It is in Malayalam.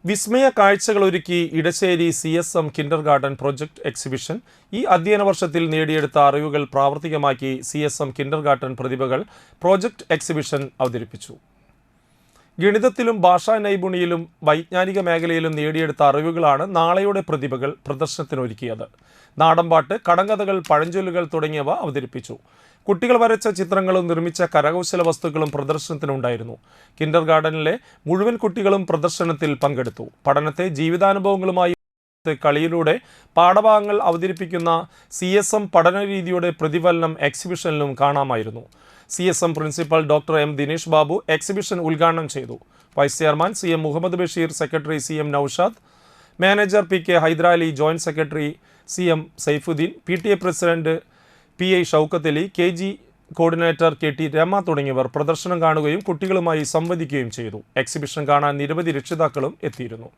വിസ്മയ കാഴ്ചകളൊരുക്കി Edassery CSM kindergarten project exhibition ഈ അധ്യയന വർഷത്തിൽ നേടിയെടുത്ത അറിവുകൾ പ്രാവർത്തികമാക്കി CSM കിൻഡർ ഗാർഡൻ പ്രതിഭകൾ പ്രൊജക്ട് എക്സിബിഷൻ അവതരിപ്പിച്ചു. ഗണിതത്തിലും ഭാഷാ നൈപുണ്യത്തിലും വൈജ്ഞാനിക മേഖലയിലും നേടിയെടുത്ത അറിവുകളാണ് നാളെയുടെ പ്രതിഭകൾ പ്രദർശനത്തിനൊരുക്കിയത്. നാടൻപാട്ട്, കടങ്കഥകൾ, പഴഞ്ചൊല്ലുകൾ തുടങ്ങിയവ അവതരിപ്പിച്ചു. കുട്ടികൾ വരച്ച ചിത്രങ്ങളും നിർമ്മിച്ച കരകൗശല വസ്തുക്കളും പ്രദർശനത്തിനുണ്ടായിരുന്നു. കിൻഡർ ഗാർഡനിലെ മുഴുവൻ കുട്ടികളും പ്രദർശനത്തിൽ പങ്കെടുത്തു. പഠനത്തെ ജീവിതാനുഭവങ്ങളുമായി കളിയിലൂടെ പാഠഭാഗങ്ങൾ അവതരിപ്പിക്കുന്ന CSM പഠനരീതിയുടെ പ്രതിഫലനം എക്സിബിഷനിലും കാണാമായിരുന്നു. CSM principal doctor M. Dinesh Babu exhibition ഉദ്ഘാടനം ചെയ്തു. Vice chairman CM Muhammad Basheer, secretary CM Naushad, manager PK Haidarali, joint secretary CM Saifuddin, PTA president PI Shaukat Ali, KG coordinator KT Rama തുടങ്ങിയവർ പ്രദർശനം കാണുകയും കുട്ടികളുമായി സംവദിക്കുകയും ചെയ്തു. എക്സിബിഷൻ കാണാൻ നിരവധി രക്ഷിതാക്കളും എത്തിയിരുന്നു.